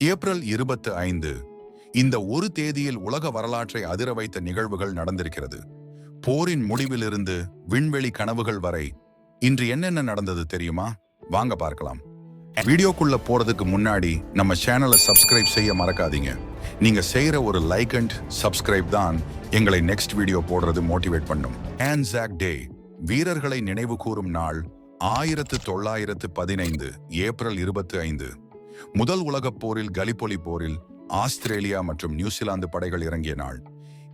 April 25 இந்த ஒரு தேதியில் உலக வரலாற்றை அதிர வைத்த நிகழ்வுகள் நடந்திருக்கிறது. போரின் முடிவிலிருந்து விண்வெளி கனவுகள் வரை இன்று என்னென்ன நடந்தது தெரியுமா? வாங்க பார்க்கலாம். வீடியோக்குள்ள போறதுக்கு முன்னாடி நம்ம சேனலை சப்ஸ்கிரைப் செய்ய மறக்காதீங்க. நீங்க செய்யற ஒரு லைக் அண்ட் சப்ஸ்கிரைப் தான் எங்களை நெக்ஸ்ட் வீடியோ போடுறது மோட்டிவேட் பண்ணும். ஆன்சாக் டே, வீரர்களை நினைவு கூறும் நாள். 1915 ஏப்ரல் 25 முதல் உலகப் போரில் கலிபொலி போரில் ஆஸ்திரேலியா மற்றும் நியூசிலாந்து படைகள் இறங்கிய நாள்.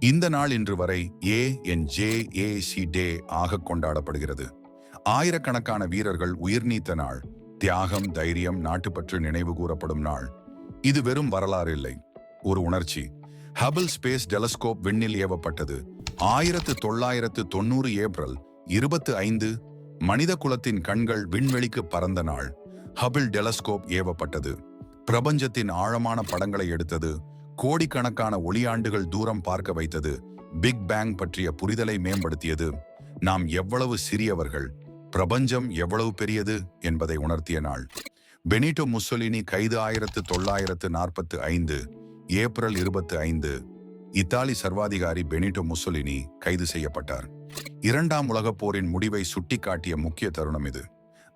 இந்த நாள் இன்று வரை ANZAC டே ஆக கொண்டாடப்படுகிறது. ஆயிரக்கணக்கான வீரர்கள் உயிர் நீத்த நாள். தியாகம், தைரியம், நாட்டுப்பற்று நினைவு கூறப்படும் நாள். இது வெறும் வரலாறு இல்லை, ஒரு உணர்ச்சி. ஹபிள் ஸ்பேஸ் டெலஸ்கோப் விண்ணில் ஏவப்பட்டது 1990 ஏப்ரல் 25. மனித குலத்தின் கண்கள் விண்வெளிக்கு பறந்த நாள். ஹபிள் டெலஸ்கோப் ஏவப்பட்டது. பிரபஞ்சத்தின் ஆழமான படங்களை எடுத்தது. கோடிக்கணக்கான ஒளியாண்டுகள் தூரம் பார்க்க வைத்தது. பிக் பேங் பற்றிய புரிதலை மேம்படுத்தியது. நாம் எவ்வளவு சிறியவர்கள், பிரபஞ்சம் எவ்வளவு பெரியது என்பதை உணர்த்திய நாள். பெனிட்டோ முசோலினி கைது 1945 ஏப்ரல் 25. இத்தாலி சர்வாதிகாரி பெனிட்டோ முசோலினி கைது செய்யப்பட்டார். இரண்டாம் உலகப் போரின் முடிவை சுட்டிக்காட்டிய முக்கிய தருணம் இது.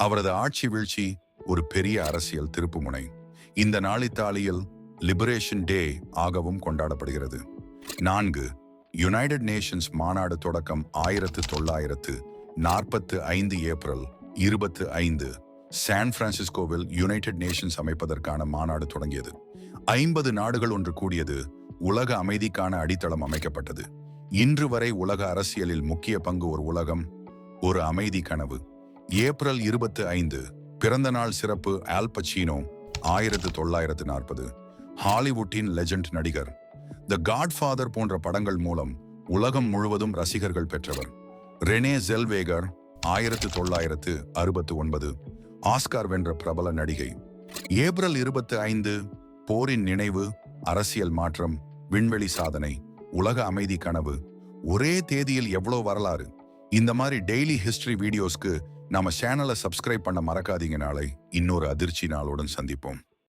அவரது ஆட்சி வீழ்ச்சி ஒரு பெரிய அரசியல் திருப்புமுனை. இந்த நாள் இத்தாலியில் லிபரேஷன் டே ஆகவும் கொண்டாடப்படுகிறது. 4. யுனைடெட் நேஷன்ஸ் மாநாடு தொடக்கம் 1945 ஏப்ரல் 25. சான் பிரான்சிஸ்கோவில் யுனைடெட் நேஷன்ஸ் அமைப்பதற்கான மாநாடு தொடங்கியது. 50 நாடுகள் ஒன்று கூடியது. உலக அமைதிக்கான அடித்தளம் அமைக்கப்பட்டது. இன்று வரை உலக அரசியலில் முக்கிய பங்கு ஒரு உலகம், ஒரு அமைதி கனவு. ஏப்ரல் 25 பிறந்த நாள் சிறப்பு. ஆல் பச்சீனோ 1940. ஹாலிவுட்டின் லெஜண்ட் நடிகர். த காட்ஃபாதர் போன்ற படங்கள் மூலம் உலகம் முழுவதும் ரசிகர்கள் பெற்றவர். ரெனே ஜெல்வேகர் 1969 ஆஸ்கார் வென்ற பிரபல நடிகை. ஏப்ரல் 25 போரின் நினைவு, அரசியல் மாற்றம், விண்வெளி சாதனை, உலக அமைதி கனவு. ஒரே தேதியில் எவ்வளோ வரலாறு! இந்த மாதிரி டெய்லி ஹிஸ்டரி வீடியோஸ்க்கு நம்ம சேனலை சப்ஸ்கிரைப் பண்ண மறக்காதீங்க. நாளை இன்னொரு அதிர்ச்சி நாளுடன் சந்திப்போம்.